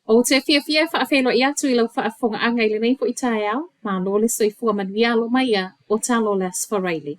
O te fia whaafelo I atu I lau whaafonga anga I le nei fo I tae au, ma lole soifua manuialo mai ia o talo le asfaraili.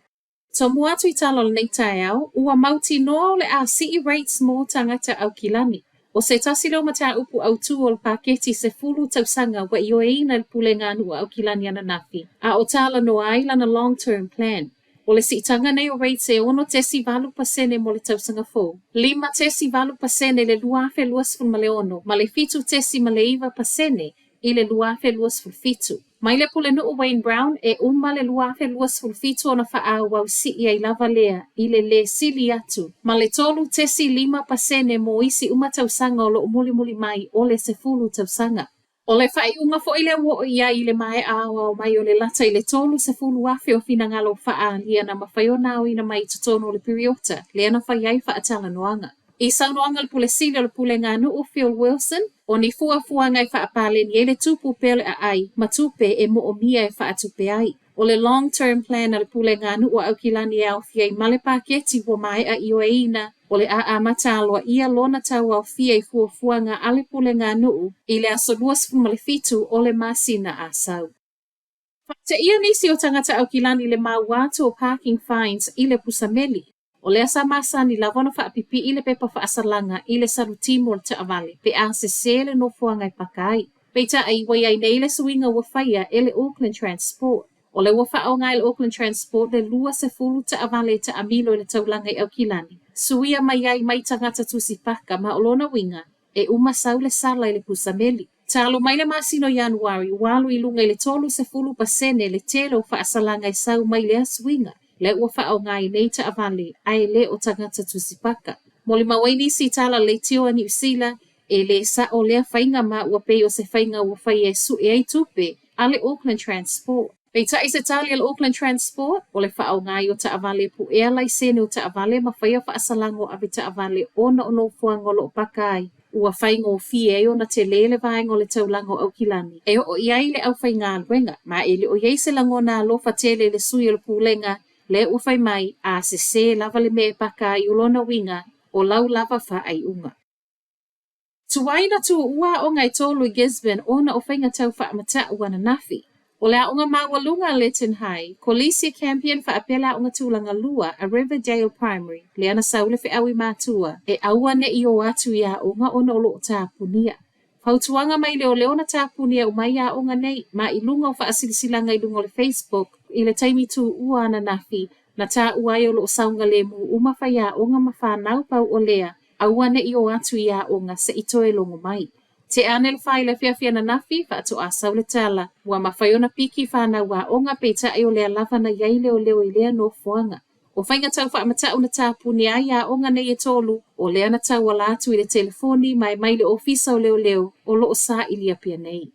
So mua atu I talo le nei tae au, ua mauti noa o le a CE rates mō tangata au kilani. O se tasilo mata upu au tu o le paketi se fulu tausanga wa I ina le pule nganu au kilani ana nafi. A o tala noa ai lana long-term plan. O le siitanga nei o rates e ono tesi valu pasene mo le tausanga fo. 5 tesi valu pasene le luafe luasful ma le ono, ma le fitu tesi ma le iwa pasene I le luafe luasful fitu. Mai le pule nuu Wayne Brown e le luafe luasful fitu ona faa wau si ai lava lea I le sili atu. Ma le tolu tesi 5 pasene mo isi tausanga o lo muli mai o le sefulu tausanga. O le whai unga fo ile wo ia I le mai awa o mai o le lata I le tolu se fulu afe o fina ngalo wha lia na mawhai o nao ina mai tutono o le periota, le ana whai ai wha atala noanga. I saunoanga le pule sili o le pule ngā nuu Phil Wilson, o ni fua ngai wha apale ni ele tupu pele a ai, matupe e mo o mia e wha atupe ai. O le long-term plan a le pule ngā nuu au kilani au fiai male paketi wo mai a I o eina, o le a mataloa ia lona tau au fiai fua ngā ale pule ngā nuu, I le aso luas fuma le fitu o le masina a sau. Te ia nisi o tangata au kilani le mauatu o parking fines I le pusameli. O le asa masani la wana whaapipi I le pepa whaasalanga I le sarutimo le taavale, pe a se sele no fuangai pakai. Peita ai wai ai nei le suinga wafaya e le Auckland Transport. O le wafa o ngai le Auckland Transport le lua se fulu taavale ta amilo le taulanga I au kilani. Suia mai ai mai tangata tusipaka ma olona winga e sau le sala I le pusameli. Talo mai le masino Januari, walu I lunga I le tolu se fulu pasene le telo whaasalanga I sau mai le aswinga. Le ua whao ngai nei ta avale, ai le o tangata tusipaka. Moli mawaini si tala le tio a New Zealand, e le sa o lea whainga ma ua pei o se whainga ua whai e su e ai tupe, a le Auckland Transport. Pei ta I se tali al Auckland Transport, o le whao ngai o ta avale pu ea lai sene o ta avale ma whai o whaasalango ave ta avale ona o no fuangolo o pakai. Ua whaingo o fie o na te lele vaengo le taulango au kilani. E o iai le au whainga alwenga, ma e le o iai se lango na alofa tele le sui o le pulenga, le ufai mai a se lava le me paka I ulona winga o lau lava wha ai unga. Tuwaina tu ua o ngai tolu I Gisborne ona o whainga tau wha amata wana nafi. O lea unga mawalunga Lytton High, ko lisi campion wha apela unga tulanga lua a Riverdale Primary, le ana saule whi awi mātua, e aua ne I o atu ia unga ona o loo tāpunia. Pautuanga mai leo leona tāpunia o mai ia unga nei, ma I lunga o wha asilisilanga I lunga le Facebook, I le taimi tu ua ana nafi, na tā uai o loo saunga le mu umawhai a unga mawhanau pau o lea, aua ne I o atu ia unga se itoe longo mai. Te ane le whai le whiawhia na nafi, wha ato a saule tala, ua mawhai ona piki whanau a unga peita e o lea lava na iai leo leo I lea no fuanga. O whainga tau wha amatau na tāpuni ai a unga nei e tolu, o lea na tau ala atu I le telefoni mai le ofisa o leo leo, o loo sa ilia pia nei.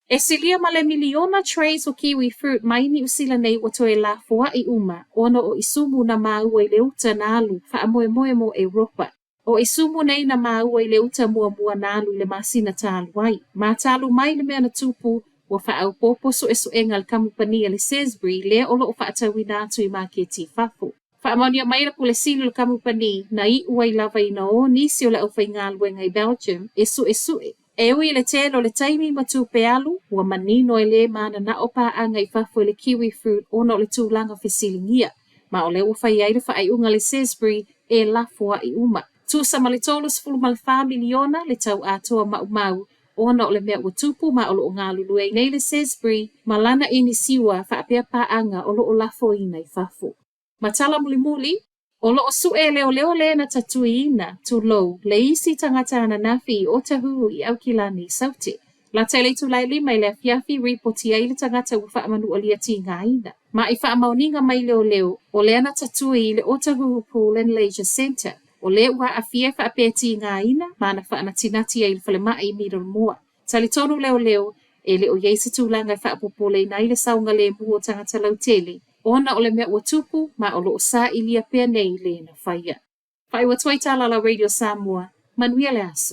E silia ma le miliona trays o kiwi fruit mai ni usila nei o toe la fua I uma, ona o isumu na maua I le uta na alu, wha amoe moe mo Europa. O isumu nei na maua I le uta mua na alu le masina talu wai. Ma talu mai le mea na tupu, wa wha au popo so enga le kamupania le Sainsbury, lea o loo wha atawina atu I maketi fafu. Wha amonia mai la pule silu le kamupani, na I uai lava ina o nisi o le au whainga luenga I Belgium, e sue. E ui le telo le taimi matupe alu, ua manino e le mana na opa anga I fafu le kiwi fruit ona o le tūlanga whesilingia. Ma o le uwhai ai le whaai unga le Sainsbury e lafua I uma. Tusa ma le tolus fulu ma le 5 miliona le tau atoa mau, ona o le mea ua tupu ma o loo ngā lulu e nei le Sainsbury, ma lana ini siwa whaapea pa anga o loo lafo ina I fafu. Ma tala muli, o loo sue leo le na tatui ina, tu lou, le isi tangata ana nafi o tahu I au kilani sauti. La tele tu lai lima I le fiafi ripoti ai le tangata u wha amanu o lia ti ngā ina. Ma I wha amauninga mai leo, o le ana tatui le o tahu Pool and Leisure Centre. O le ua a fie wha apeti ngā ina, ma na wha ana tinati ai le whalema I miro mua. Tali tonu leo, e le o yeisa tūlanga wha apopole nai le saunga le mua tangata lau tele. Ona o le mea ua tupu, ma o loo sa ilia pia nei le na whaia. Whai wa toi tala la Radio Samoa, manuia le aso.